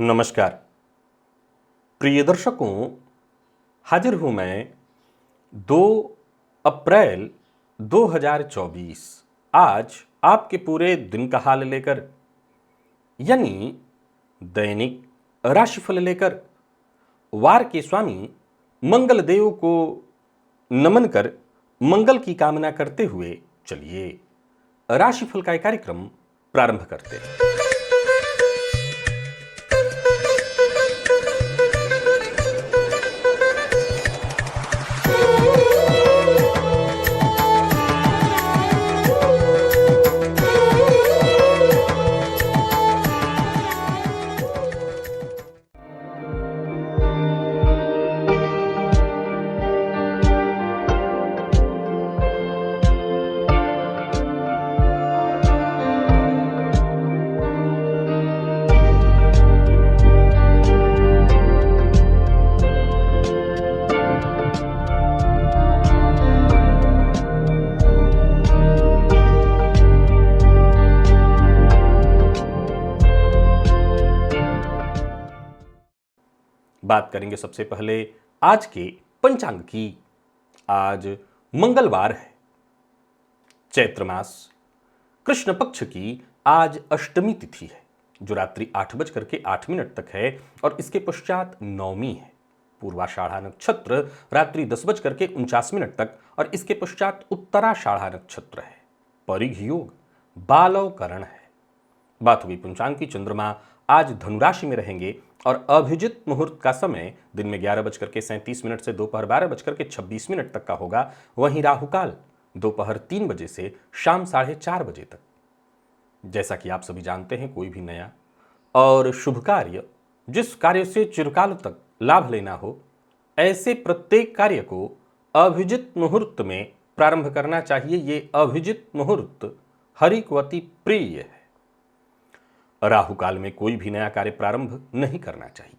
नमस्कार प्रिय दर्शकों, हाजिर हूं मैं 2 अप्रैल 2024 आज आपके पूरे दिन का हाल लेकर, यानी दैनिक राशिफल लेकर। वार के स्वामी मंगल देव को नमन कर मंगल की कामना करते हुए चलिए राशिफल का एक कार्यक्रम प्रारंभ करते हैं। बात करेंगे सबसे पहले आज के पंचांग की। आज मंगलवार है, चैत्र मास कृष्ण पक्ष की आज अष्टमी तिथि है जो रात्रि 8:08 तक है और इसके पश्चात नवमी है। पूर्वाषाढ़ा नक्षत्र रात्रि 10:49 तक और इसके पश्चात उत्तराषाढ़ा नक्षत्र है। परिघ योग बालव करण है। बात हुई पंचांग की। चंद्रमा आज धनुराशि में रहेंगे और अभिजित मुहूर्त का समय दिन में 11:37 से दोपहर 12:26 तक का होगा। वहीं राहुकाल दोपहर 3 बजे से शाम 4:30 बजे तक। जैसा कि आप सभी जानते हैं, कोई भी नया और शुभ कार्य, जिस कार्य से चिरकाल तक लाभ लेना हो, ऐसे प्रत्येक कार्य को अभिजित मुहूर्त में प्रारंभ करना चाहिए। ये अभिजित मुहूर्त हरिकवती प्रिय है। राहु काल में कोई भी नया कार्य प्रारंभ नहीं करना चाहिए।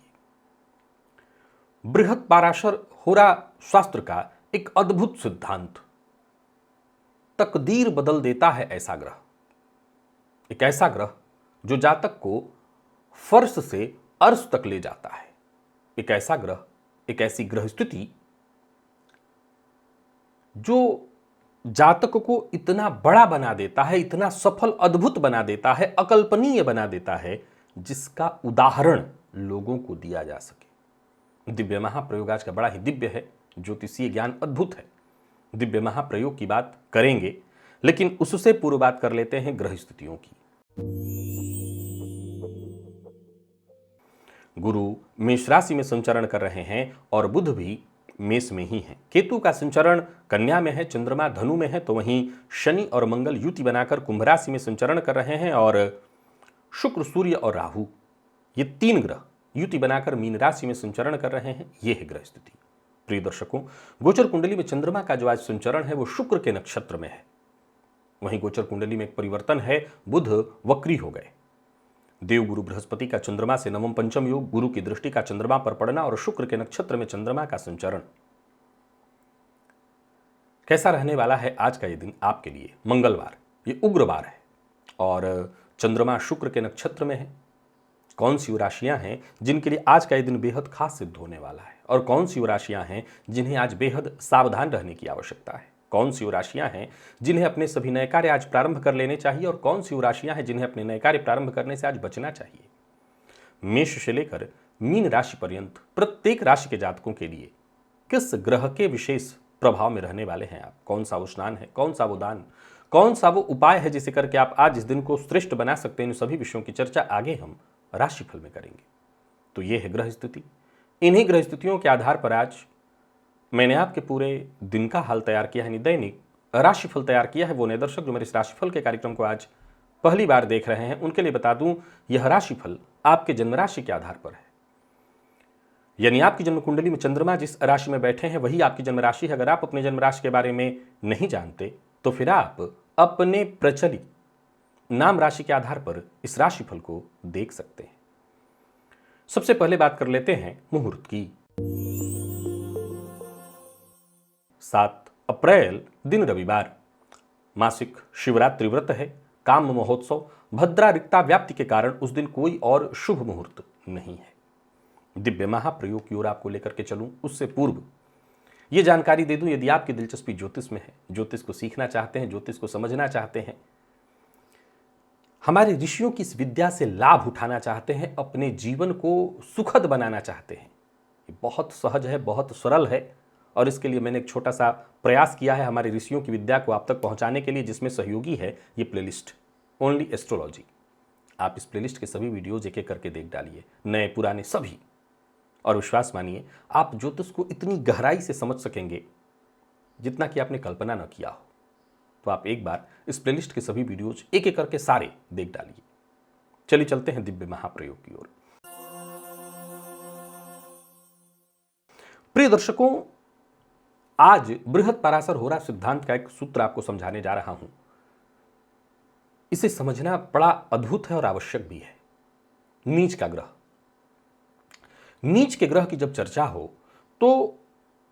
बृहत पाराशर होरा शास्त्र का एक अद्भुत सिद्धांत, तकदीर बदल देता है ऐसा ग्रह। एक ऐसा ग्रह जो जातक को फर्श से अर्श तक ले जाता है। एक ऐसा ग्रह, एक ऐसी ग्रह स्थिति जो जातक को इतना बड़ा बना देता है, इतना सफल अद्भुत बना देता है, अकल्पनीय बना देता है, जिसका उदाहरण लोगों को दिया जा सके। दिव्य महाप्रयोग आज का बड़ा ही दिव्य है। ज्योतिषीय ज्ञान अद्भुत है। दिव्य महाप्रयोग की बात करेंगे, लेकिन उससे पूर्व बात कर लेते हैं ग्रह स्थितियों की। गुरु मेष राशि में संचरण कर रहे हैं और बुध भी मेष में ही है। केतु का संचरण कन्या में है, चंद्रमा धनु में है, तो वहीं शनि और मंगल युति बनाकर कुंभ राशि में संचरण कर रहे हैं और शुक्र, सूर्य और राहु, ये 3 ग्रह युति बनाकर मीन राशि में संचरण कर रहे हैं। ये है ग्रह स्थिति। प्रिय दर्शकों, गोचर कुंडली में चंद्रमा का जो आज संचरण है वो शुक्र के नक्षत्र में है। वहीं गोचर कुंडली में एक परिवर्तन है, बुध वक्री हो गए। देवगुरु बृहस्पति का चंद्रमा से नवम पंचम योग, गुरु की दृष्टि का चंद्रमा पर पड़ना और शुक्र के नक्षत्र में चंद्रमा का संचरण। कैसा रहने वाला है आज का ये दिन आपके लिए? मंगलवार, ये उग्रवार है और चंद्रमा शुक्र के नक्षत्र में है। कौन सी राशियां हैं जिनके लिए आज का ये दिन बेहद खास सिद्ध होने वाला है और कौन सी राशियां हैं जिन्हें आज बेहद सावधान रहने की आवश्यकता है? कौन सी राशियां हैं जिन्हें अपने सभी नए कार्य आज प्रारंभ कर लेने चाहिए और कौन सी राशियां हैं जिन्हें अपने नए कार्य प्रारंभ करने से आज बचना चाहिए? मेष से लेकर मीन राशि पर्यंत प्रत्येक राशि के जातकों के लिए किस ग्रह के विशेष प्रभाव में रहने वाले हैं आप? कौन सा वो स्नान है, कौन सा वो दान, कौन सा वो उपाय है जिसे करके आप आज इस दिन को श्रेष्ठ बना सकते हैं? इन सभी विषयों की चर्चा आगे हम राशिफल में करेंगे। तो ये है ग्रह स्थिति। इन्हीं ग्रह स्थितियों के आधार पर आज मैंने आपके पूरे दिन का हाल तैयार किया है, दैनिक राशिफल तैयार किया है। वो नए दर्शक जो मेरे इस राशिफल के कार्यक्रम को आज पहली बार देख रहे हैं, उनके लिए बता दूं, यह राशिफल आपके जन्म राशि के आधार पर है। यानी आपकी जन्म कुंडली में चंद्रमा जिस राशि में बैठे हैं वही आपकी जन्म राशि है। अगर आप अपने जन्म राशि के बारे में नहीं जानते तो फिर आप अपने प्रचलित नाम राशि के आधार पर इस राशिफल को देख सकते हैं। सबसे पहले बात कर लेते हैं मुहूर्त की। 7 अप्रैल दिन रविवार, मासिक शिवरात्रि व्रत है। काम महोत्सव भद्रा रिक्ता व्याप्ति के कारण उस दिन कोई और शुभ मुहूर्त नहीं है। दिव्य महाप्रयोग की ओर आपको लेकर के चलूं उससे पूर्व ये जानकारी दे दूं, यदि आपकी दिलचस्पी ज्योतिष में है, ज्योतिष को सीखना चाहते हैं, ज्योतिष को समझना चाहते हैं, हमारे ऋषियों की इस विद्या से लाभ उठाना चाहते हैं, अपने जीवन को सुखद बनाना चाहते हैं, ये बहुत सहज है, बहुत सरल है। और इसके लिए मैंने एक छोटा सा प्रयास किया है हमारे ऋषियों की विद्या को आप तक पहुंचाने के लिए, जिसमें सहयोगी है ये प्लेलिस्ट ओनली एस्ट्रोलॉजी। आप इस प्लेलिस्ट के सभी वीडियोज एक एक करके देख डालिए, नए पुराने सभी, और विश्वास मानिए आप ज्योतिष को इतनी गहराई से समझ सकेंगे जितना कि आपने कल्पना न किया हो। तो आप एक बार इस प्लेलिस्ट के सभी वीडियोज एक एक करके सारे देख डालिए। चलिए चलते हैं दिव्य महाप्रयोग की ओर। प्रिय दर्शकों, आज बृहद पराशर होरा सिद्धांत का एक सूत्र आपको समझाने जा रहा हूं। इसे समझना बड़ा अद्भुत है और आवश्यक भी है। नीच का ग्रह, नीच के ग्रह की जब चर्चा हो तो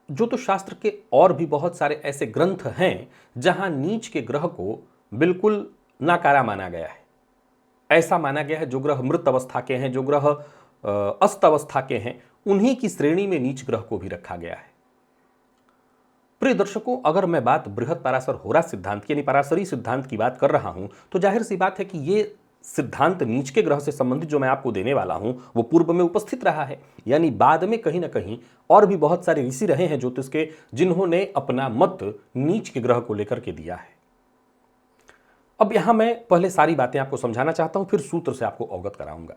ज्योतिष शास्त्र के और भी बहुत सारे ऐसे ग्रंथ हैं जहां नीच के ग्रह को बिल्कुल नाकारा माना गया है। ऐसा माना गया है जो ग्रह मृत अवस्था के हैं, जो ग्रह अस्त अवस्था के हैं, उन्हीं की श्रेणी में नीच ग्रह को भी रखा गया है। प्रिय दर्शकों, अगर मैं बात बृहद पराशर होरा सिद्धांत यानी पराशरी सिद्धांत की बात कर रहा हूं तो जाहिर सी बात है कि ये सिद्धांत नीच के ग्रह से संबंधित जो मैं आपको देने वाला हूं वो पूर्व में उपस्थित रहा है, यानी बाद में कहीं ना कहीं और भी बहुत सारे ऋषि रहे हैं ज्योतिष के जिन्होंने अपना मत नीच के ग्रह को लेकर के दिया है। अब यहां मैं पहले सारी बातें आपको समझाना चाहता हूं, फिर सूत्र से आपको अवगत कराऊंगा।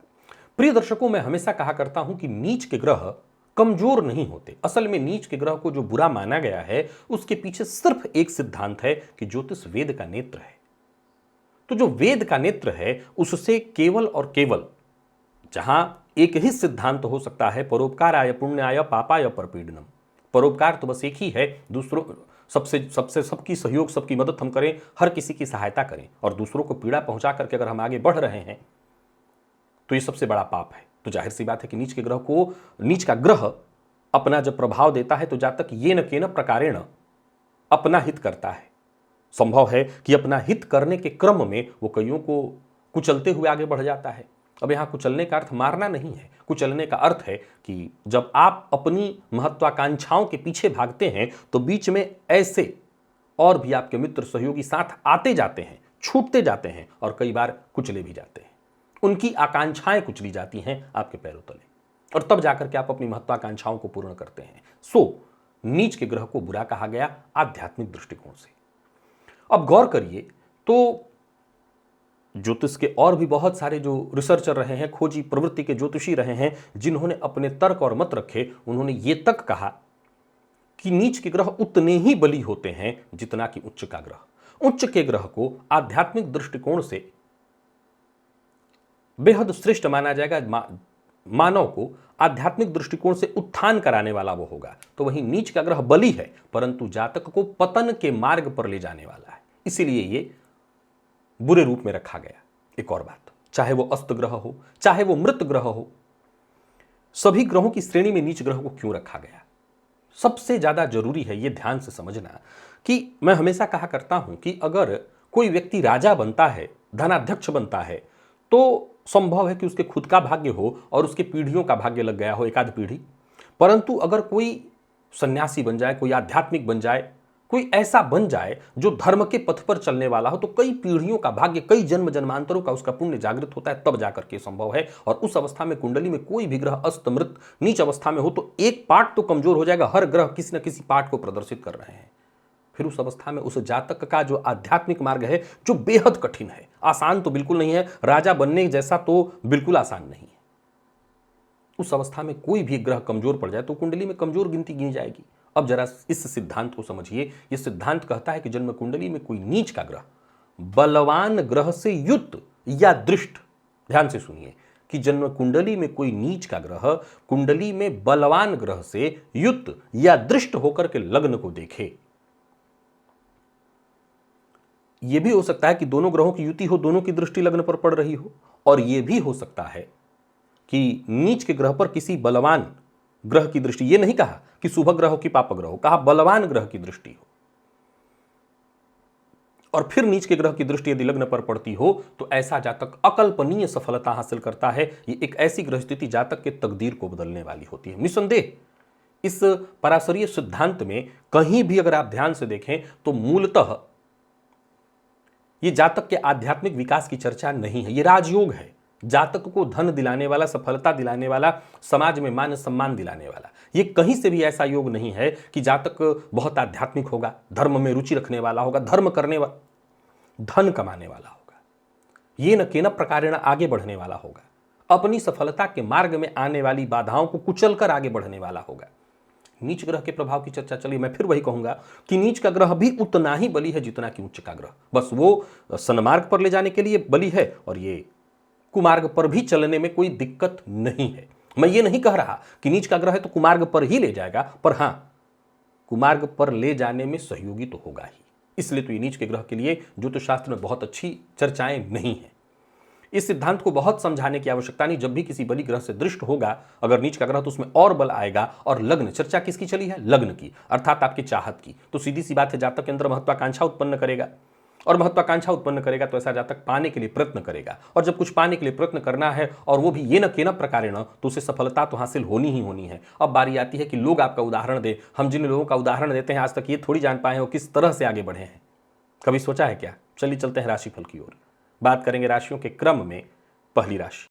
प्रिय दर्शकों, मैं हमेशा कहा करता हूं कि नीच के ग्रह कमजोर नहीं होते। असल में नीच के ग्रह को जो बुरा माना गया है उसके पीछे सिर्फ एक सिद्धांत है कि ज्योतिष वेद का नेत्र है। तो जो वेद का नेत्र है उससे केवल और केवल, जहां एक ही सिद्धांत हो सकता है, परोपकाराय पुण्याय पापाय परपीडनम। परोपकार तो बस एक ही है, दूसरों सबकी सहयोग, सबकी मदद हम करें, हर किसी की सहायता करें, और दूसरों को पीड़ा पहुंचा करके अगर हम आगे बढ़ रहे हैं तो ये सबसे बड़ा पाप है। तो जाहिर सी बात है कि नीच के ग्रह को, नीच का ग्रह अपना जब प्रभाव देता है तो जब तक ये न केन प्रकारेण अपना हित करता है, संभव है कि अपना हित करने के क्रम में वो कईयों को कुचलते हुए आगे बढ़ जाता है। अब यहाँ कुचलने का अर्थ मारना नहीं है, कुचलने का अर्थ है कि जब आप अपनी महत्वाकांक्षाओं के पीछे भागते हैं तो बीच में ऐसे और भी आपके मित्र सहयोगी साथ आते जाते हैं, छूटते जाते हैं और कई बार कुचले भी जाते हैं। उनकी आकांक्षाएं कुचली जाती हैं आपके पैरों तले, और तब जाकर के आप अपनी महत्वाकांक्षाओं को पूर्ण करते हैं। सो नीच के ग्रह को बुरा कहा गया आध्यात्मिक दृष्टिकोण से। अब गौर करिए तो ज्योतिष के और भी बहुत सारे जो रिसर्चर रहे हैं, खोजी प्रवृत्ति के ज्योतिषी रहे हैं, जिन्होंने अपने तर्क और मत रखे, उन्होंने ये तक कहा कि नीच के ग्रह उतने ही बली होते हैं जितना कि उच्च का ग्रह। उच्च के ग्रह को आध्यात्मिक दृष्टिकोण से बेहद श्रेष्ठ माना जाएगा, मानव को आध्यात्मिक दृष्टिकोण से उत्थान कराने वाला वो होगा। तो वहीं नीच का ग्रह बली है परंतु जातक को पतन के मार्ग पर ले जाने वाला है, इसीलिए ये बुरे रूप में रखा गया। एक और बात, चाहे वो अस्त ग्रह हो, चाहे वो मृत ग्रह हो, सभी ग्रहों की श्रेणी में नीच ग्रह को क्यों रखा गया? सबसे ज्यादा जरूरी है ये ध्यान से समझना कि मैं हमेशा कहा करता हूं कि अगर कोई व्यक्ति राजा बनता है, धनाध्यक्ष बनता है, तो संभव है कि उसके खुद का भाग्य हो और उसके पीढ़ियों का भाग्य लग गया हो, एक आध पीढ़ी। परंतु अगर कोई सन्यासी बन जाए, कोई आध्यात्मिक बन जाए, कोई ऐसा बन जाए जो धर्म के पथ पर चलने वाला हो, तो कई पीढ़ियों का भाग्य, कई जन्म जन्मांतरों का उसका पुण्य जागृत होता है, तब जाकर के संभव है। और उस अवस्था में कुंडली में कोई भी ग्रह अस्त मृत नीच अवस्था में हो तो एक पार्ट तो कमजोर हो जाएगा, हर ग्रह किसी न किसी पार्ट को प्रदर्शित कर रहे हैं। फिर उस अवस्था में उस जातक का जो आध्यात्मिक मार्ग है, जो बेहद कठिन है, आसान तो बिल्कुल नहीं है, राजा बनने जैसा तो बिल्कुल आसान नहीं है, उस अवस्था में कोई भी ग्रह कमजोर पड़ जाए तो कुंडली में कमजोर गिनती गिनी जाएगी। अब जरा इस सिद्धांत को समझिए। यह सिद्धांत कहता है कि जन्म कुंडली में कोई नीच का ग्रह बलवान ग्रह से युक्त या दृष्ट, ध्यान से सुनिए, कि जन्म कुंडली में कोई नीच का ग्रह कुंडली में बलवान ग्रह से युक्त या दृष्ट होकर के लग्न को देखे। यह भी हो सकता है कि दोनों ग्रहों की युति हो, दोनों की दृष्टि लग्न पर पड़ रही हो, और यह भी हो सकता है कि नीच के ग्रह पर किसी बलवान ग्रह की दृष्टि, यह नहीं कहा कि शुभ ग्रह हो कि पाप ग्रह हो, कहा बलवान ग्रह की दृष्टि हो। और फिर नीच के ग्रह की दृष्टि यदि लग्न पर पड़ती हो तो ऐसा जातक अकल्पनीय सफलता हासिल करता है। ये एक ऐसी ग्रह स्थिति जातक के तकदीर को बदलने वाली होती है। निस्संदेह इस पराशरीय सिद्धांत में कहीं भी अगर आप ध्यान से देखें तो मूलतः ये जातक के आध्यात्मिक विकास की चर्चा नहीं है, ये राजयोग है। जातक को धन दिलाने वाला, सफलता दिलाने वाला, समाज में मान सम्मान दिलाने वाला, ये कहीं से भी ऐसा योग नहीं है कि जातक बहुत आध्यात्मिक होगा, धर्म में रुचि रखने वाला होगा, धर्म करने वाला, धन कमाने वाला होगा, ये न केन प्रकारेण आगे बढ़ने वाला होगा, अपनी सफलता के मार्ग में आने वाली बाधाओं को कुचलकर आगे बढ़ने वाला होगा। नीच ग्रह के प्रभाव की चर्चा चली, मैं फिर वही कहूंगा कि नीच का ग्रह भी उतना ही बली है जितना कि उच्च का ग्रह, बस वो सन्मार्ग पर ले जाने के लिए बली है और ये कुमार्ग पर भी चलने में कोई दिक्कत नहीं है। मैं ये नहीं कह रहा कि नीच का ग्रह है तो कुमार्ग पर ही ले जाएगा, पर हां कुमार्ग पर ले जाने में सहयोगी तो होगा ही। इसलिए तो ये नीच के ग्रह के लिए ज्योतिष शास्त्र में बहुत अच्छी चर्चाएं नहीं है। इस सिद्धांत को बहुत समझाने की आवश्यकता नहीं। जब भी किसी बली ग्रह से दृष्ट होगा अगर नीच का ग्रह तो उसमें और बल आएगा। और लग्न, चर्चा किसकी चली है? लग्न की, अर्थात आपकी चाहत की। तो सीधी सी बात है, जातक के अंदर महत्वाकांक्षा उत्पन्न करेगा और महत्वाकांक्षा उत्पन्न करेगा तो ऐसा जातक पाने के लिए प्रयत्न करेगा। और जब कुछ पाने के लिए प्रयत्न करना है और वो भी ये न केन प्रकारेण, तो उसे सफलता तो हासिल होनी ही होनी है। अब बारी आती है कि लोग आपका उदाहरण दे। हम जिन लोगों का उदाहरण देते हैं आज तक ये थोड़ी जान पाए हो किस तरह से आगे बढ़े हैं। कभी सोचा है क्या? चलिए चलते हैं राशिफल की ओर। बात करेंगे राशियों के क्रम में। पहली राशि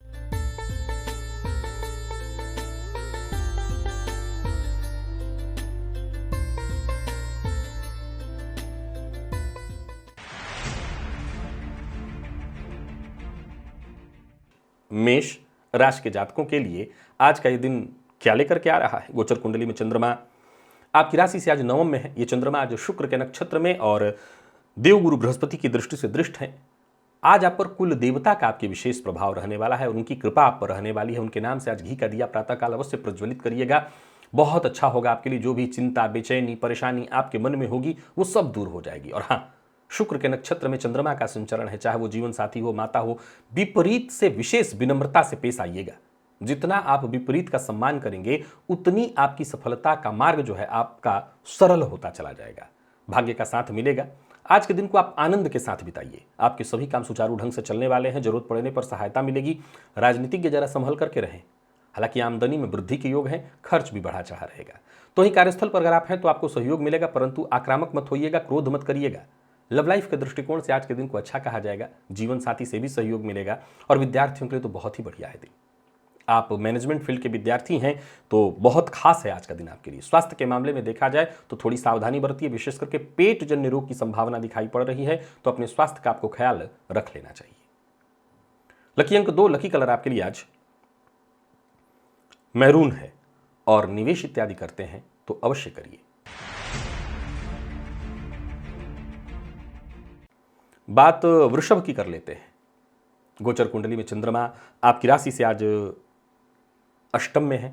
मेष राशि के जातकों के लिए आज का ये दिन क्या लेकर के आ रहा है? गोचर कुंडली में चंद्रमा आपकी राशि से आज नवम में है। ये चंद्रमा आज शुक्र के नक्षत्र में और देवगुरु बृहस्पति की दृष्टि से दृष्ट है। आज आप पर कुल देवता का आपके विशेष प्रभाव रहने वाला है और उनकी कृपा आप पर रहने वाली है। उनके नाम से आज घी का दिया प्रातःकाल अवश्य प्रज्वलित करिएगा। बहुत अच्छा होगा आपके लिए। जो भी चिंता, बेचैनी, परेशानी आपके मन में होगी वो सब दूर हो जाएगी। और हाँ, शुक्र के नक्षत्र में चंद्रमा का संचरण है, चाहे वो जीवन साथी हो, माता हो, विपरीत से विशेष विनम्रता से पेश आइएगा। जितना आप विपरीत का सम्मान करेंगे उतनी आपकी सफलता का मार्ग जो है आपका सरल होता चला जाएगा। भाग्य का साथ मिलेगा। आज के दिन को आप आनंद के साथ बिताइए। आपके सभी काम सुचारू ढंग से चलने वाले हैं। जरूरत पड़ने पर सहायता मिलेगी। राजनीतिज्ञ जरा संभल करके रहें। हालांकि आमदनी में वृद्धि के योग है, खर्च भी बढ़ा चाह रहेगा। तो ही कार्यस्थल पर अगर आप हैं तो आपको सहयोग मिलेगा, परंतु आक्रामक मत होइएगा, क्रोध मत करिएगा। लव लाइफ के दृष्टिकोण से आज के दिन को अच्छा कहा जाएगा। जीवन साथी से भी सहयोग मिलेगा और विद्यार्थियों के लिए तो बहुत ही बढ़िया है दिन। आप मैनेजमेंट फील्ड के विद्यार्थी हैं तो बहुत खास है आज का दिन आपके लिए। स्वास्थ्य के मामले में देखा जाए तो थोड़ी सावधानी बरतिए, विशेष करके पेट जन्य रोग की संभावना दिखाई पड़ रही है, तो अपने स्वास्थ्य का आपको ख्याल रख लेना चाहिए। लकी अंक 2, लकी कलर आपके लिए आज मैरून है और निवेश इत्यादि करते हैं तो अवश्य करिए। बात वृषभ की कर लेते हैं। गोचर कुंडली में चंद्रमा आपकी राशि से आज अष्टम में है।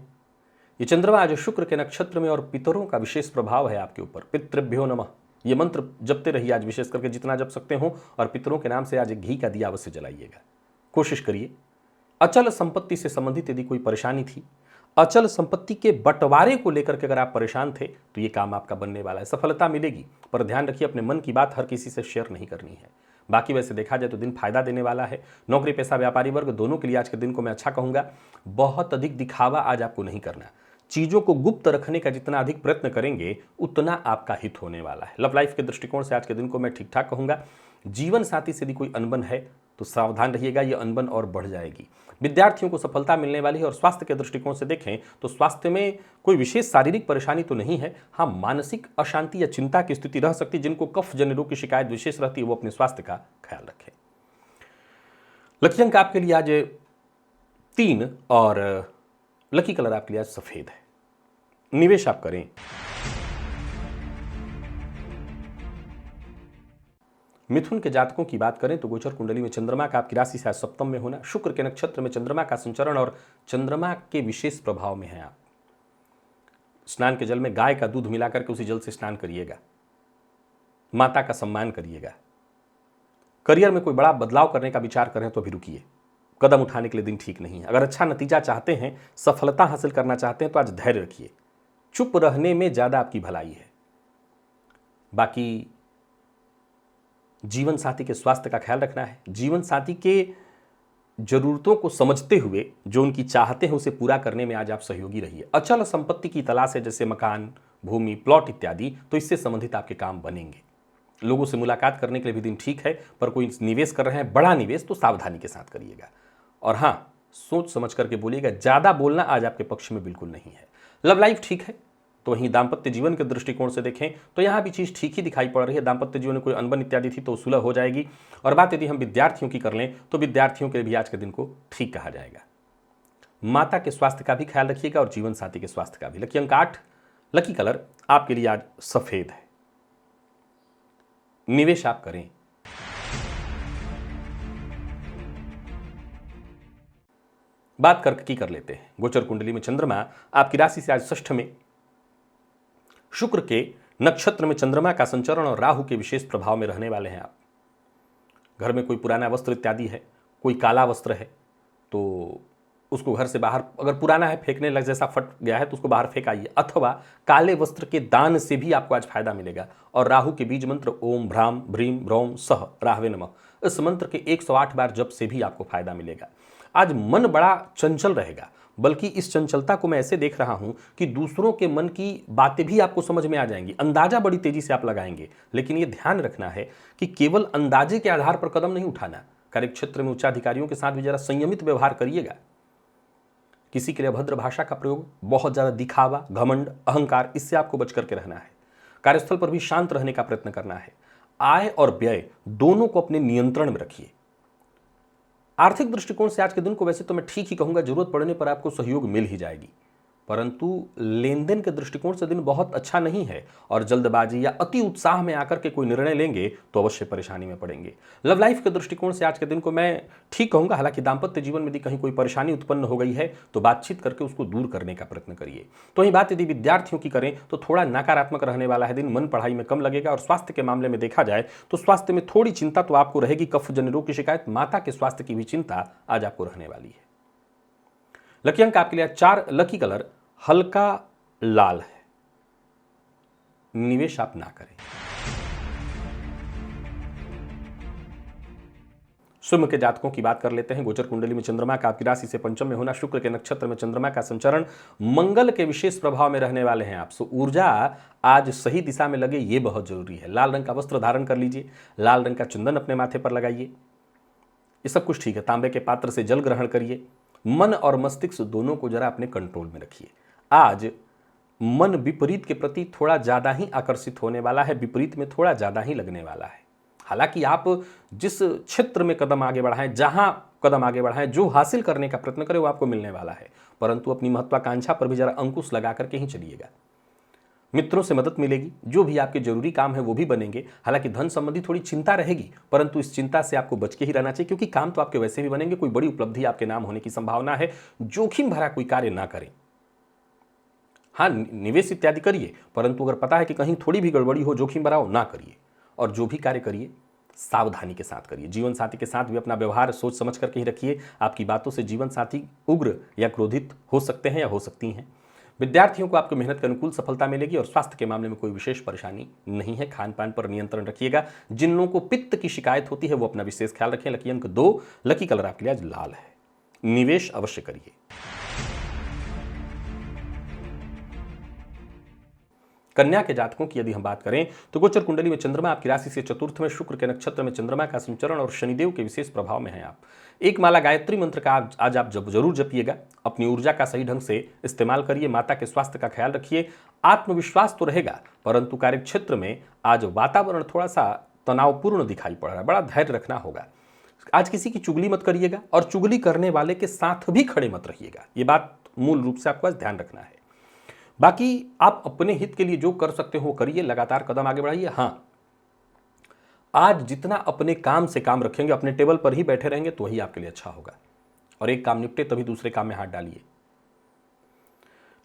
ये चंद्रमा आज शुक्र के नक्षत्र में और पितरों का विशेष प्रभाव है आपके ऊपर। पितृभ्यो नमः ये मंत्र जपते रहिए आज, विशेष करके जितना जप सकते हो। और पितरों के नाम से आज एक घी का दिया अवश्य जलाइएगा। कोशिश करिए। अचल संपत्ति से संबंधित यदि कोई परेशानी थी, अचल संपत्ति के बंटवारे को लेकर के अगर आप परेशान थे तो ये काम आपका बनने वाला है। सफलता मिलेगी, पर ध्यान रखिए अपने मन की बात हर किसी से शेयर नहीं करनी है। बाकी वैसे देखा जाए तो दिन फायदा देने वाला है। नौकरी पेशा व्यापारी वर्ग दोनों के लिए आज के दिन को मैं अच्छा कहूंगा। बहुत अधिक दिखावा आज आपको नहीं करना। चीजों को गुप्त रखने का जितना अधिक प्रयत्न करेंगे उतना आपका हित होने वाला है। लव लाइफ के दृष्टिकोण से आज के दिन को मैं ठीक ठाक कहूंगा। जीवन साथी से यदि कोई अनबन है तो सावधान रहिएगा, ये अनबन और बढ़ जाएगी। विद्यार्थियों को सफलता मिलने वाली है। और स्वास्थ्य के दृष्टिकोण से देखें तो स्वास्थ्य में कोई विशेष शारीरिक परेशानी तो नहीं है। हाँ, मानसिक अशांति या चिंता की स्थिति रह सकती है। जिनको कफ जन्य रोग की शिकायत विशेष रहती है वो अपने स्वास्थ्य का ख्याल रखें। लकी अंक आपके लिए आज 3 और लकी कलर आपके लिए आज सफेद है। निवेश आप करें। मिथुन के जातकों की बात करें तो गोचर कुंडली में चंद्रमा का आपकी राशि से सप्तम में होना, शुक्र के नक्षत्र में चंद्रमा का संचरण और चंद्रमा के विशेष प्रभाव में है आप। स्नान के जल में गाय का दूध मिलाकर के उसी जल से स्नान करिएगा। माता का सम्मान करिएगा। करियर में कोई बड़ा बदलाव करने का विचार करें तो अभी रुकिए, कदम उठाने के लिए दिन ठीक नहीं है। अगर अच्छा नतीजा चाहते हैं, सफलता हासिल करना चाहते हैं तो आज धैर्य रखिए। चुप रहने में ज्यादा आपकी भलाई है। बाकी जीवन साथी के स्वास्थ्य का ख्याल रखना है। जीवन साथी के जरूरतों को समझते हुए जो उनकी चाहते हैं उसे पूरा करने में आज आप सहयोगी रहिए। अचल संपत्ति की तलाश है, जैसे मकान, भूमि, प्लॉट इत्यादि, तो इससे संबंधित आपके काम बनेंगे। लोगों से मुलाकात करने के लिए भी दिन ठीक है, पर कोई निवेश कर रहे हैं बड़ा निवेश तो सावधानी के साथ करिएगा। और हाँ, सोच समझ करके बोलिएगा, ज़्यादा बोलना आज आपके पक्ष में बिल्कुल नहीं है। लव लाइफ ठीक है, तो वहीं दाम्पत्य जीवन के दृष्टिकोण से देखें तो यहाँ भी चीज़ ठीक ही दिखाई पड़ रही है। दाम्पत्य जीवन में कोई अनबन इत्यादि थी तो सुलह हो जाएगी। और बात यदि हम विद्यार्थियों की कर लें तो विद्यार्थियों के लिए भी आज के दिन को ठीक कहा जाएगा। माता के स्वास्थ्य का भी ख्याल रखिएगा और जीवन साथी के स्वास्थ्य का भी। लकी अंक 8, लकी कलर आपके लिए आज सफेद है। निवेश आप करें। बात कर्क की कर लेते हैं। गोचर कुंडली में चंद्रमा आपकी राशि से आज षष्ठ में, शुक्र के नक्षत्र में चंद्रमा का संचरण और राहु के विशेष प्रभाव में रहने वाले हैं आप। घर में कोई पुराना वस्त्र इत्यादि है, कोई काला वस्त्र है तो उसको घर से बाहर, अगर पुराना है फेंकने लग जैसा फट गया है तो उसको बाहर फेंकाइए, अथवा काले वस्त्र के दान से भी आपको आज फायदा मिलेगा। और राहु के बीज मंत्र ओम भ्राम भ्रीम भ्रौम सह राहवे नमः, इस मंत्र के 108 बार जप से भी आपको फायदा मिलेगा। आज मन बड़ा चंचल रहेगा, बल्कि इस चंचलता को मैं ऐसे देख रहा हूं कि दूसरों के मन की बातें भी आपको समझ में आ जाएंगी, अंदाजा बड़ी तेजी से आप लगाएंगे। लेकिन यह ध्यान रखना है कि केवल अंदाजे के आधार पर कदम नहीं उठाना। कार्यक्षेत्र में उच्चाधिकारियों के साथ भी जरा संयमित व्यवहार करिएगा। किसी के लिए अभद्र भाषा का प्रयोग, बहुत ज्यादा दिखावा, घमंड, अहंकार, इससे आपको बच करके रहना है। कार्यस्थल पर भी शांत रहने का प्रयत्न करना है। आय और व्यय दोनों को अपने नियंत्रण में रखिए। आर्थिक दृष्टिकोण से आज के दिन को वैसे तो मैं ठीक ही कहूंगा, जरूरत पड़ने पर आपको सहयोग मिल ही जाएगी, परंतु लेन देन के दृष्टिकोण से दिन बहुत अच्छा नहीं है। और जल्दबाजी या अति उत्साह में आकर के कोई निर्णय लेंगे तो अवश्य परेशानी में पड़ेंगे। लव लाइफ के दृष्टिकोण से आज के दिन को मैं ठीक कहूंगा। हालांकि दाम्पत्य जीवन में यदि कहीं कोई परेशानी उत्पन्न हो गई है तो बातचीत करके उसको दूर करने का प्रयत्न करिए। तो वही बात यदि विद्यार्थियों की करें तो थोड़ा नकारात्मक रहने वाला है दिन, मन पढ़ाई में कम लगेगा। और स्वास्थ्य के मामले में देखा जाए तो स्वास्थ्य में थोड़ी चिंता तो आपको रहेगी। कफ जन्य रोग की शिकायत, माता के स्वास्थ्य की भी चिंता आज आपको रहने वाली है। लकी अंक आपके लिए 4, लकी कलर हल्का लाल है। निवेश आप ना करें। सिंह के जातकों की बात कर लेते हैं। गोचर कुंडली में चंद्रमा का आपकी राशि से पंचम में होना, शुक्र के नक्षत्र में चंद्रमा का संचरण, मंगल के विशेष प्रभाव में रहने वाले हैं आप। सो ऊर्जा आज सही दिशा में लगे, ये बहुत जरूरी है। लाल रंग का वस्त्र धारण कर लीजिए, लाल रंग का चंदन अपने माथे पर लगाइए, ये सब कुछ ठीक है। तांबे के पात्र से जल ग्रहण करिए। मन और मस्तिष्क दोनों को जरा अपने कंट्रोल में रखिए। आज मन विपरीत के प्रति थोड़ा ज्यादा ही आकर्षित होने वाला है, विपरीत में थोड़ा ज्यादा ही लगने वाला है। हालांकि आप जिस क्षेत्र में कदम आगे बढ़ाएं, जहां कदम आगे बढ़ाएं, जो हासिल करने का प्रयत्न करें वो आपको मिलने वाला है, परंतु अपनी महत्वाकांक्षा पर भी जरा अंकुश लगा करके ही चलिएगा। मित्रों से मदद मिलेगी, जो भी आपके जरूरी काम है वो भी बनेंगे। हालांकि धन संबंधी थोड़ी चिंता रहेगी, परंतु इस चिंता से आपको बच के ही रहना चाहिए, क्योंकि काम तो आपके वैसे भी बनेंगे। कोई बड़ी उपलब्धि आपके नाम होने की संभावना है। जोखिम भरा कोई कार्य ना करें। हाँ, निवेश इत्यादि करिए, परंतु अगर पता है कि कहीं थोड़ी भी गड़बड़ी हो, जोखिम भरा हो, ना करिए। और जो भी कार्य करिए सावधानी के साथ करिए। जीवन साथी के साथ भी अपना व्यवहार सोच समझ करके ही रखिए। आपकी बातों से जीवन साथी उग्र या क्रोधित हो सकते हैं या हो सकती हैं। विद्यार्थियों को आपकी मेहनत के अनुकूल सफलता मिलेगी और स्वास्थ्य के मामले में कोई विशेष परेशानी नहीं है। खान पान पर नियंत्रण रखिएगा। जिन लोगों को पित्त की शिकायत होती है वो अपना विशेष ख्याल रखें। लकी अंक 2, लकी कलर आपके लिए आज लाल है। निवेश अवश्य करिए। कन्या के जातकों की यदि हम बात करें तो गोचर कुंडली में चंद्रमा आपकी राशि से चतुर्थ में, शुक्र के नक्षत्र में चंद्रमा का संचरण और शनिदेव के विशेष प्रभाव में हैं आप। एक माला गायत्री मंत्र का आज आप जरूर जपिएगा। अपनी ऊर्जा का सही ढंग से इस्तेमाल करिए। माता के स्वास्थ्य का ख्याल रखिए। आत्मविश्वास तो रहेगा, परंतु कार्यक्षेत्र में आज वातावरण थोड़ा सा तनावपूर्ण दिखाई पड़ रहा है। बड़ा धैर्य रखना होगा। आज किसी की चुगली मत करिएगा और चुगली करने वाले के साथ भी खड़े मत रहिएगा। ये बात मूल रूप से आपको आज ध्यान रखना है। बाकी आप अपने हित के लिए जो कर सकते हो करिए, लगातार कदम आगे बढ़ाइए। हाँ, आज जितना अपने काम से काम रखेंगे, अपने टेबल पर ही बैठे रहेंगे तो वही आपके लिए अच्छा होगा। और एक काम निपटे तभी दूसरे काम में हाथ डालिए।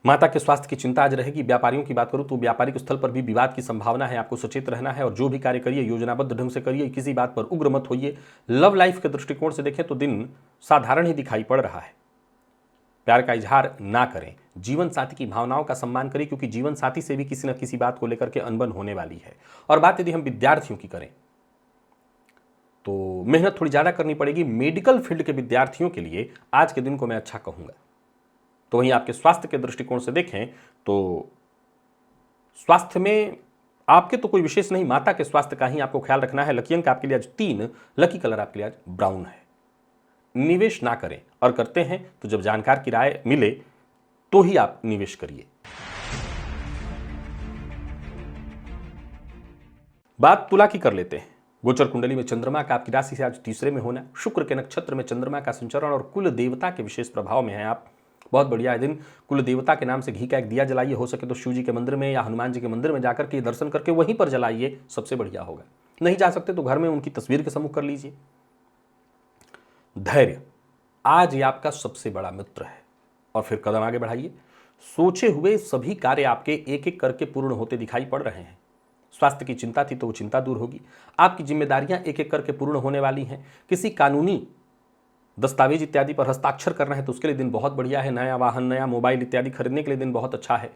माता के स्वास्थ्य की चिंता आज रहेगी। व्यापारियों की बात करूं तो व्यापारिक स्थल पर भी विवाद की संभावना है। आपको सचेत रहना है और जो भी कार्य करिए योजनाबद्ध ढंग से करिए। किसी बात पर उग्र मत होइए। लव लाइफ के दृष्टिकोण से देखें तो दिन साधारण ही दिखाई पड़ रहा है। प्यार का इजहार ना करें। जीवन साथी की भावनाओं का सम्मान करें, क्योंकि जीवन साथी से भी किसी न किसी बात को लेकर के अनबन होने वाली है। और बात यदि हम विद्यार्थियों की करें तो मेहनत थोड़ी ज़्यादा करनी पड़ेगी। मेडिकल फील्ड के विद्यार्थियों के लिए आज के दिन को मैं अच्छा कहूँगा। तो वहीं आपके स्वास्थ्य के दृष्टिकोण से देखें तो स्वास्थ्य में आपके तो कोई विशेष नहीं, माता के स्वास्थ्य का ही आपको ख्याल रखना है। लकी अंक आपके लिए आज 3, लकी कलर आपके लिए आज ब्राउन है। निवेश ना करें, और करते हैं तो जब जानकार की राय मिले तो ही आप निवेश करिए। बात तुला की कर लेते हैं। गोचर कुंडली में चंद्रमा का आपकी राशि से आज तीसरे में होना, शुक्र के नक्षत्र में चंद्रमा का संचरण और कुल देवता के विशेष प्रभाव में है आप। बहुत बढ़िया है दिन। कुल देवता के नाम से घी का एक दिया जलाइए, हो सके तो शिव जी के मंदिर में या हनुमान जी के मंदिर में जाकर के दर्शन करके वहीं पर जलाइए, सबसे बढ़िया होगा। नहीं जा सकते तो घर में उनकी तस्वीर के सम्मुख कर लीजिए। धैर्य आज ये आपका सबसे बड़ा मित्र है, और फिर कदम आगे बढ़ाइए। सोचे हुए सभी कार्य आपके एक एक करके पूर्ण होते दिखाई पड़ रहे हैं। स्वास्थ्य की चिंता थी तो वो चिंता दूर होगी। आपकी जिम्मेदारियां एक एक करके पूर्ण होने वाली हैं। किसी कानूनी दस्तावेज इत्यादि पर हस्ताक्षर करना है तो उसके लिए दिन बहुत बढ़िया है। नया वाहन, नया मोबाइल इत्यादि खरीदने के लिए दिन बहुत अच्छा है।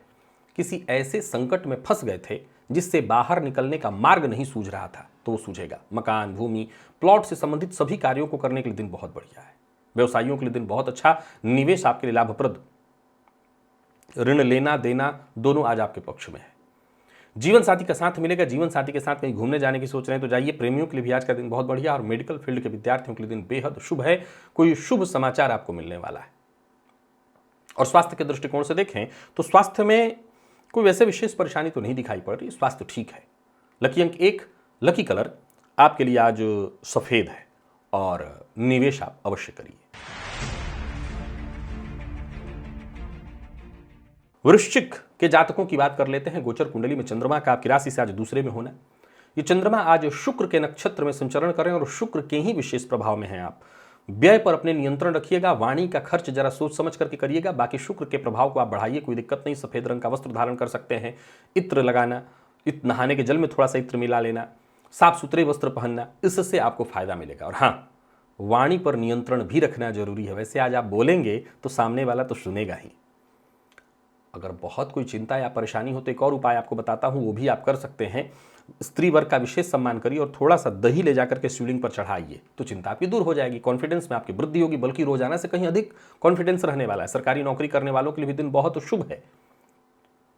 किसी ऐसे संकट में फंस गए थे जिससे बाहर निकलने का मार्ग नहीं सूझ रहा था तो वो सूझेगा। मकान, भूमि, प्लॉट से संबंधित सभी कार्यों को करने के लिए दिन बहुत बढ़िया है। व्यवसायियों के लिए दिन बहुत अच्छा। निवेश आपके लिए लाभप्रद। ऋण लेना देना दोनों आज आपके पक्ष में है। जीवन साथी का साथ मिलेगा। जीवन साथी के साथ कहीं घूमने जाने की सोच रहे हैं तो जाइए। प्रेमियों के लिए भी आज का दिन बहुत बढ़िया, और मेडिकल फील्ड के विद्यार्थियों के लिए दिन बेहद शुभ है। कोई शुभ समाचार आपको मिलने वाला है। और स्वास्थ्य के दृष्टिकोण से देखें तो स्वास्थ्य में कोई वैसे विशेष परेशानी तो नहीं दिखाई पड़ रही, स्वास्थ्य ठीक है। लकी अंक 1, लकी कलर आपके लिए आज सफेद है, और निवेश आप अवश्य करिए। वृश्चिक के जातकों की बात कर लेते हैं। गोचर कुंडली में चंद्रमा का आपकी राशि से आज दूसरे में होना। ये चंद्रमा आज शुक्र के नक्षत्र में संचरण करें और शुक्र के ही विशेष प्रभाव में हैं आप। व्यय पर अपने नियंत्रण रखिएगा। वाणी का खर्च जरा सोच समझ करके करिएगा। बाकी शुक्र के प्रभाव को आप बढ़ाइए, कोई दिक्कत नहीं। सफेद रंग का वस्त्र धारण कर सकते हैं। इत्र लगाना, नहाने के जल में थोड़ा सा इत्र मिला लेना, साफ सुथरे वस्त्र पहनना, इससे आपको फायदा मिलेगा। और हाँ, वाणी पर नियंत्रण भी रखना जरूरी है। वैसे आज आप बोलेंगे तो सामने वाला तो सुनेगा ही। अगर बहुत कोई चिंता या परेशानी हो तो एक और उपाय आपको बताता हूं, वो भी आप कर सकते हैं। स्त्री वर्ग का विशेष सम्मान करिए और थोड़ा सा दही ले जाकर के शिवलिंग पर चढ़ाइए तो चिंता आपकी दूर हो जाएगी। कॉन्फिडेंस में आपकी वृद्धि होगी, बल्कि रोजाना से कहीं अधिक कॉन्फिडेंस रहने वाला है। सरकारी नौकरी करने वालों के लिए भी दिन बहुत शुभ है।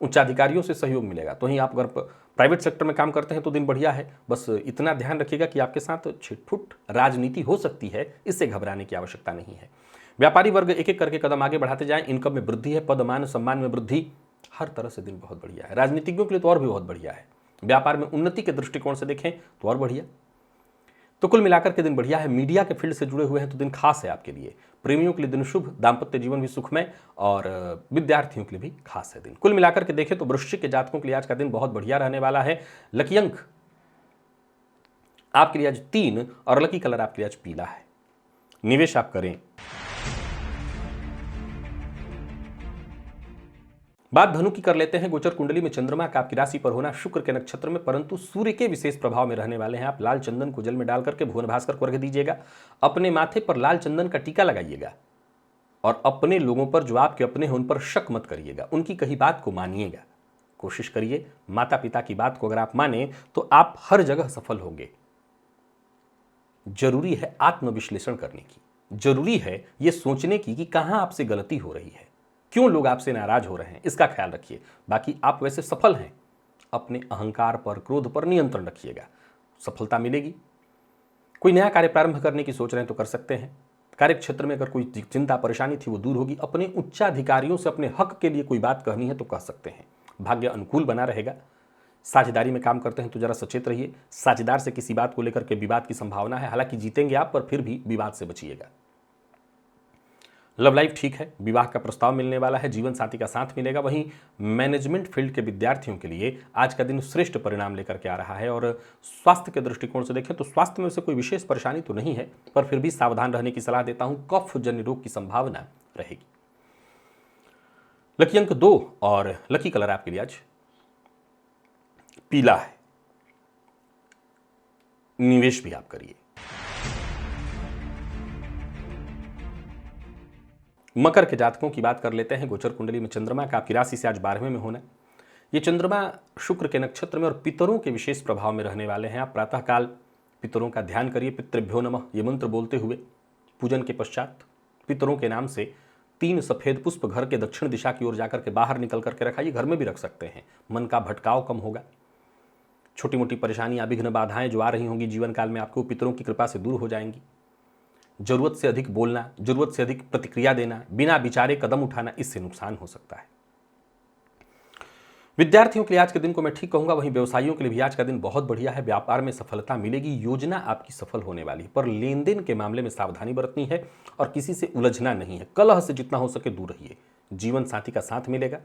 उच्चाधिकारियों से सहयोग मिलेगा। तो ही आप अगर प्राइवेट सेक्टर में काम करते हैं तो दिन बढ़िया है। बस इतना ध्यान रखिएगा कि आपके साथ छिटपुट राजनीति हो सकती है, इससे घबराने की आवश्यकता नहीं है। व्यापारी वर्ग एक एक करके कदम आगे बढ़ाते जाएं। इनकम में वृद्धि है, पद मान सम्मान में वृद्धि, हर तरह से दिन बहुत बढ़िया है। राजनीतिज्ञों के लिए तो और भी बहुत बढ़िया है। व्यापार में उन्नति के दृष्टिकोण से देखें तो और बढ़िया। तो कुल मिलाकर के दिन बढ़िया है। मीडिया के फील्ड से जुड़े हुए हैं तो दिन खास है आपके लिए। प्रेमियों के लिए दिन शुभ, दाम्पत्य जीवन भी सुखमय, और विद्यार्थियों के लिए भी खास है दिन। कुल मिलाकर के देखें तो वृश्चिक के जातकों के लिए आज का दिन बहुत बढ़िया रहने वाला है। लकी अंक आपके लिए आज 3 और लकी कलर आपके लिए आज पीला है। निवेश आप करें। बात धनु की कर लेते हैं। गोचर कुंडली में चंद्रमा का आपकी राशि पर होना, शुक्र के नक्षत्र में, परंतु सूर्य के विशेष प्रभाव में रहने वाले हैं आप। लाल चंदन को जल में डाल करके भुवन भास्कर को अर्घ्य दीजिएगा। अपने माथे पर लाल चंदन का टीका लगाइएगा, और अपने लोगों पर जो आपके अपने हैं उन पर शक मत करिएगा। उनकी कही बात को मानिएगा। कोशिश करिए माता पिता की बात को अगर आप माने तो आप हर जगह सफल होंगे। जरूरी है आत्मविश्लेषण करने की, जरूरी है ये सोचने की कि कहां आपसे गलती हो रही है, क्यों लोग आपसे नाराज हो रहे हैं, इसका ख्याल रखिए। बाकी आप वैसे सफल हैं। अपने अहंकार पर, क्रोध पर नियंत्रण रखिएगा, सफलता मिलेगी। कोई नया कार्य प्रारंभ करने की सोच रहे हैं तो कर सकते हैं। कार्य क्षेत्र में अगर कोई चिंता परेशानी थी वो दूर होगी। अपने उच्चाधिकारियों से अपने हक के लिए कोई बात कहनी है तो कह सकते हैं। भाग्य अनुकूल बना रहेगा। साझेदारी में काम करते हैं तो जरा सचेत रहिए। साझेदार से किसी बात को लेकर के विवाद की संभावना है। हालांकि जीतेंगे आप, पर फिर भी विवाद से बचिएगा। लव लाइफ ठीक है। विवाह का प्रस्ताव मिलने वाला है। जीवन साथी का साथ मिलेगा। वहीं मैनेजमेंट फील्ड के विद्यार्थियों के लिए आज का दिन श्रेष्ठ परिणाम लेकर के आ रहा है। और स्वास्थ्य के दृष्टिकोण से देखें तो स्वास्थ्य में से कोई विशेष परेशानी तो नहीं है, पर फिर भी सावधान रहने की सलाह देता हूं। कफ जन्य रोग की संभावना रहेगी। लकी अंक 2 और लकी कलर आपके लिए आज पीला है। निवेश भी आप करिए। मकर के जातकों की बात कर लेते हैं। गोचर कुंडली में चंद्रमा का आपकी राशि से आज 12वें में होना। ये चंद्रमा शुक्र के नक्षत्र में और पितरों के विशेष प्रभाव में रहने वाले हैं। आप प्रातःकाल पितरों का ध्यान करिए। पितृभ्यो नमः ये मंत्र बोलते हुए पूजन के पश्चात पितरों के नाम से 3 सफेद पुष्प घर के दक्षिण दिशा की ओर जाकर के बाहर निकल करके रखाइए। घर में भी रख सकते हैं, मन का भटकाव कम होगा। छोटी मोटी परेशानियां, विघ्न, बाधाएं जो आ रही होंगी जीवन काल में, आपको पितरों की कृपा से दूर हो जाएंगी। जरूरत से अधिक बोलना, जरूरत से अधिक प्रतिक्रिया देना, बिना विचारे कदम उठाना, इससे नुकसान हो सकता है। विद्यार्थियों के लिए आज के दिन को मैं ठीक कहूंगा। वहीं व्यवसायियों के लिए भी आज का दिन बहुत बढ़िया है। व्यापार में सफलता मिलेगी, योजना आपकी सफल होने वाली है, पर लेन देन के मामले में सावधानी बरतनी है और किसी से उलझना नहीं है। कलह से जितना हो सके दूर रहिए। जीवन साथी का साथ मिलेगा।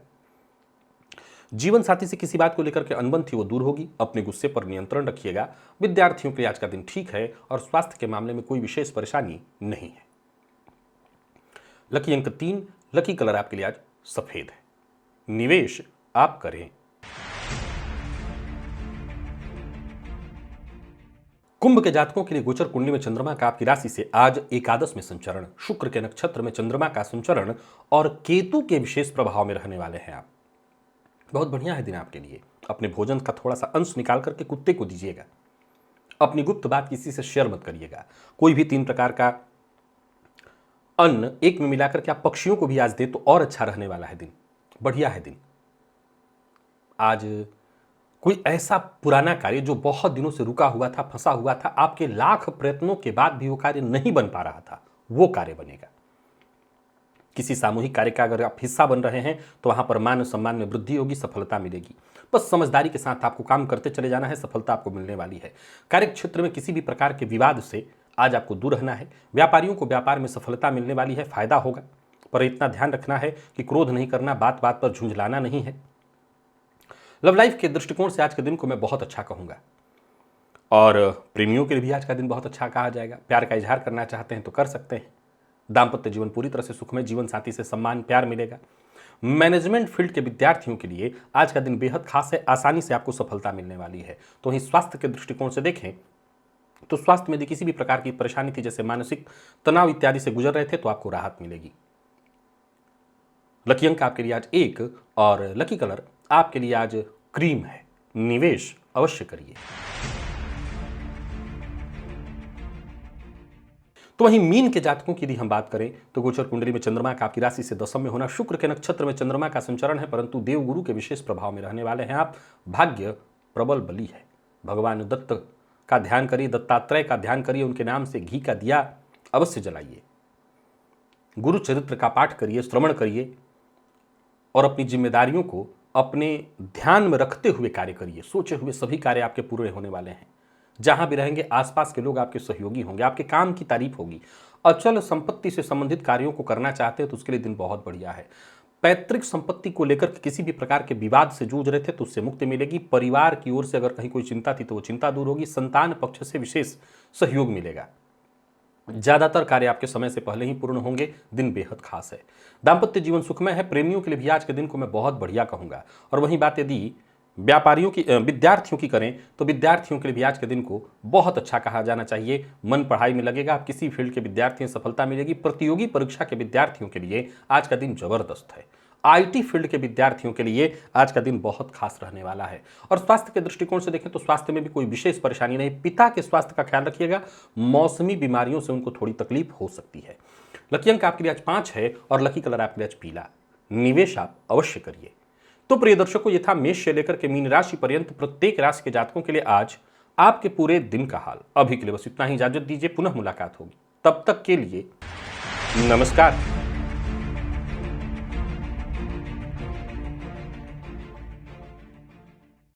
जीवन साथी से किसी बात को लेकर के अनबन थी वो दूर होगी। अपने गुस्से पर नियंत्रण रखिएगा। विद्यार्थियों के लिए आज का दिन ठीक है और स्वास्थ्य के मामले में कोई विशेष परेशानी नहीं है। लकी अंक 3, लकी कलर आपके लिए आज सफेद है। निवेश आप करें। कुंभ के जातकों के लिए गोचर कुंडली में चंद्रमा का आपकी राशि से आज एकादश में संचरण, शुक्र के नक्षत्र में चंद्रमा का संचरण और केतु के विशेष प्रभाव में रहने वाले हैं आप। बहुत बढ़िया है दिन आपके लिए। अपने भोजन का थोड़ा सा अंश निकाल करके कुत्ते को दीजिएगा। अपनी गुप्त बात किसी से शेयर मत करिएगा। कोई भी 3 प्रकार का अन्न एक में मिलाकर के आप पक्षियों को भी आज दे तो और अच्छा रहने वाला है दिन। बढ़िया है दिन। आज कोई ऐसा पुराना कार्य जो बहुत दिनों से रुका हुआ था, फंसा हुआ था, आपके लाख प्रयत्नों के बाद भी वो कार्य नहीं बन पा रहा था, वो कार्य बनेगा। किसी सामूहिक कार्य का अगर आप हिस्सा बन रहे हैं तो वहां पर मान सम्मान में वृद्धि होगी, सफलता मिलेगी। बस समझदारी के साथ आपको काम करते चले जाना है, सफलता आपको मिलने वाली है। कार्य क्षेत्र में किसी भी प्रकार के विवाद से आज आपको दूर रहना है। व्यापारियों को व्यापार में सफलता मिलने वाली है, फायदा होगा, पर इतना ध्यान रखना है कि क्रोध नहीं करना, बात बात पर झुंझलाना नहीं है। लव लाइफ के दृष्टिकोण से आज के दिन को मैं बहुत अच्छा कहूंगा और प्रेमियों के लिए भी आज का दिन बहुत अच्छा कहा जाएगा। प्यार का इजहार करना चाहते हैं तो कर सकते हैं। दाम्पत्य जीवन पूरी तरह से सुखमय, जीवन साथी से सम्मान प्यार मिलेगा। मैनेजमेंट फील्ड के विद्यार्थियों के लिए आज का दिन बेहद खास है, आसानी से आपको सफलता मिलने वाली है। तो वहीं स्वास्थ्य के दृष्टिकोण से देखें तो स्वास्थ्य में यदि किसी भी प्रकार की परेशानी थी, जैसे मानसिक तनाव इत्यादि से गुजर रहे थे, तो आपको राहत मिलेगी। लकी अंक आपके लिए आज 1 और लकी कलर आपके लिए आज क्रीम है। निवेश अवश्य करिए। तो वहीं मीन के जातकों की यदि हम बात करें तो गोचर कुंडली में चंद्रमा का आपकी राशि से 10वें में होना, शुक्र के नक्षत्र में चंद्रमा का संचरण है, परंतु देवगुरु के विशेष प्रभाव में रहने वाले हैं आप। भाग्य प्रबल बली है। भगवान दत्त का ध्यान करिए, दत्तात्रेय का ध्यान करिए, उनके नाम से घी का दिया अवश्य जलाइए। गुरु चरित्र का पाठ करिए, श्रवण करिए और अपनी जिम्मेदारियों को अपने ध्यान में रखते हुए कार्य करिए। सोचे हुए सभी कार्य आपके पूरे होने वाले हैं। जहां भी रहेंगे आसपास के लोग आपके सहयोगी होंगे, आपके काम की तारीफ होगी। अचल संपत्ति से संबंधित कार्यों को करना चाहते हैं तो उसके लिए दिन बहुत बढ़िया है। पैतृक संपत्ति को लेकर किसी भी प्रकार के विवाद से जूझ रहे थे तो उससे मुक्ति मिलेगी। परिवार की ओर से अगर कहीं कोई चिंता थी तो वो चिंता दूर होगी। संतान पक्ष से विशेष सहयोग मिलेगा। ज्यादातर कार्य आपके समय से पहले ही पूर्ण होंगे। दिन बेहद खास है। दाम्पत्य जीवन सुखमय है। प्रेमियों के लिए भी आज के दिन को मैं बहुत बढ़िया कहूंगा। और वहीं बात यदि विद्यार्थियों की करें तो विद्यार्थियों के लिए भी आज के दिन को बहुत अच्छा कहा जाना चाहिए। मन पढ़ाई में लगेगा। आप किसी फील्ड के विद्यार्थियों सफलता मिलेगी। प्रतियोगी परीक्षा के विद्यार्थियों के लिए आज का दिन जबरदस्त है। आईटी फील्ड के विद्यार्थियों के लिए आज का दिन बहुत खास रहने वाला है। और स्वास्थ्य के दृष्टिकोण से देखें तो स्वास्थ्य में भी कोई विशेष परेशानी नहीं। पिता के स्वास्थ्य का ख्याल रखिएगा। मौसमी बीमारियों से उनको थोड़ी तकलीफ हो सकती है। लकी अंक आपके लिए आज 5 है और लकी कलर आपके लिए आज पीला। निवेश आप अवश्य करिए। तो प्रिय दर्शकों, ये था मेष से लेकर के मीन राशि पर्यंत प्रत्येक राशि के जातकों के लिए आज आपके पूरे दिन का हाल। अभी के लिए बस इतना ही। इजाजत दीजिए, पुनः मुलाकात होगी। तब तक के लिए नमस्कार।